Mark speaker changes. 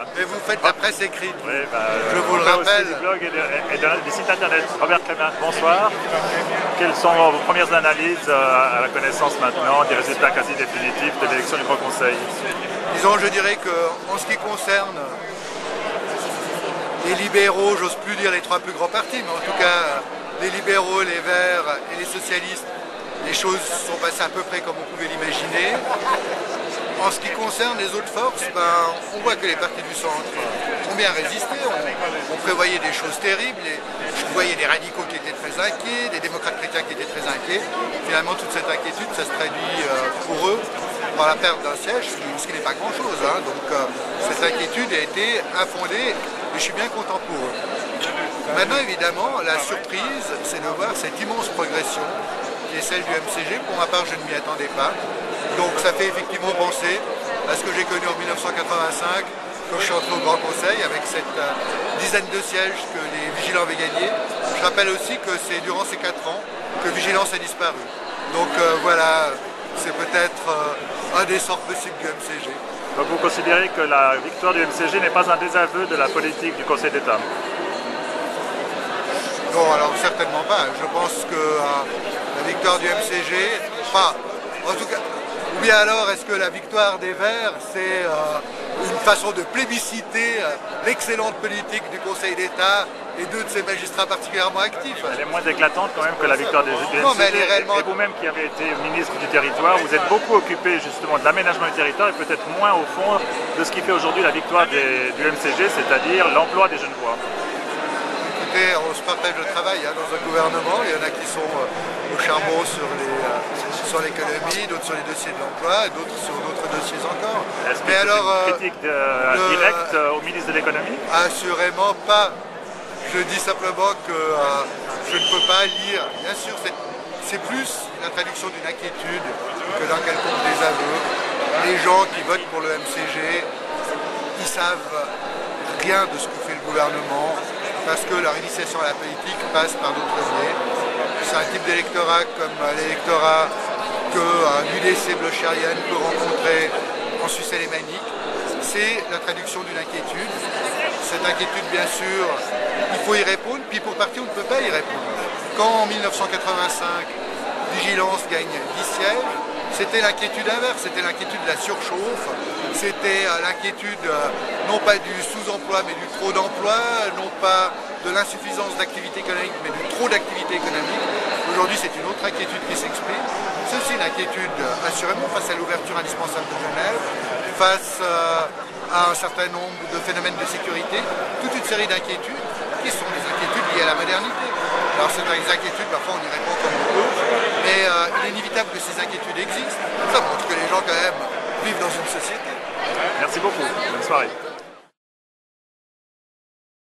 Speaker 1: Mais vous faites la presse écrite.
Speaker 2: Oui,
Speaker 1: je vous le rappelle.
Speaker 2: Aussi du blog et des sites internet. Robert Clément, bonsoir. Quelles sont vos premières analyses à la connaissance maintenant des résultats quasi définitifs de l'élection du Grand Conseil?
Speaker 1: Disons, je dirais qu'en ce qui concerne les libéraux, j'ose plus dire les trois plus grands partis, mais en tout cas les libéraux, les Verts et les socialistes, les choses sont passées à peu près comme on pouvait l'imaginer. En ce qui concerne les autres forces, on voit que les partis du centre ont bien résisté, on prévoyait des choses terribles, je voyais des radicaux qui étaient très inquiets, des démocrates chrétiens qui étaient très inquiets. Finalement, toute cette inquiétude, ça se traduit pour eux par la perte d'un siège, ce qui n'est pas grand-chose. Donc cette inquiétude a été infondée et je suis bien content pour eux. Maintenant, évidemment, la surprise, c'est de voir cette immense progression qui est celle du MCG. Pour ma part, je ne m'y attendais pas. Donc ça fait effectivement penser à ce que j'ai connu en 1985, quand je suis entré au Grand Conseil, avec cette dizaine de sièges que les Vigilants avaient gagnés. Je rappelle aussi que c'est durant ces 4 ans que Vigilance a disparu. Donc voilà, c'est peut-être un des sorts possibles du MCG.
Speaker 2: Donc vous considérez que la victoire du MCG n'est pas un désaveu de la politique du Conseil d'État?
Speaker 1: Non, alors certainement pas. Je pense que la victoire du MCG, en tout cas, ou bien alors est-ce que la victoire des Verts, c'est une façon de plébisciter l'excellente politique du Conseil d'État et deux de ses magistrats particulièrement actifs?
Speaker 2: Elle est moins éclatante quand même que la victoire du MCG.
Speaker 1: Non, mais elle est réellement...
Speaker 2: Et vous-même qui avez été ministre du territoire, vous êtes beaucoup occupé justement de l'aménagement du territoire et peut-être moins au fond de ce qui fait aujourd'hui la victoire du MCG, c'est-à-dire l'emploi des jeunes voix.
Speaker 1: Écoutez, on se partage le travail dans un gouvernement. Il y en a qui sont au charbon sur l'économie, d'autres sur les dossiers de l'emploi, et d'autres sur d'autres dossiers encore.
Speaker 2: Est-ce que c'est une critique directe au ministre de l'économie?
Speaker 1: Assurément pas. Je dis simplement que je ne peux pas lire. Bien sûr, c'est plus la traduction d'une inquiétude que d'un quelconque désaveu. Les gens qui votent pour le MCG, ils savent rien de ce que fait le gouvernement, parce que leur initiation à la politique passe par d'autres biais. C'est un type d'électorat comme l'électorat qu'un UDC blochérienne peut rencontrer en Suisse alémanique. C'est la traduction d'une inquiétude. Cette inquiétude, bien sûr, il faut y répondre, puis pour partie, on ne peut pas y répondre. Quand en 1985, Vigilance gagne 10 sièges, c'était l'inquiétude inverse, c'était l'inquiétude de la surchauffe, c'était l'inquiétude non pas du sous-emploi mais du trop d'emploi, non pas de l'insuffisance d'activité économique mais du trop d'activité économique. Aujourd'hui c'est une autre inquiétude qui s'exprime, c'est aussi une inquiétude assurément face à l'ouverture indispensable de Genève, face à un certain nombre de phénomènes de sécurité, toute une série d'inquiétudes qui sont des inquiétudes liées à la modernité. Alors c'est des inquiétudes, parfois on y répond comme on peut, mais il est inévitable que ces inquiétudes existent. Ça montre que les gens quand même vivent dans une société.
Speaker 2: Merci beaucoup, bonne soirée.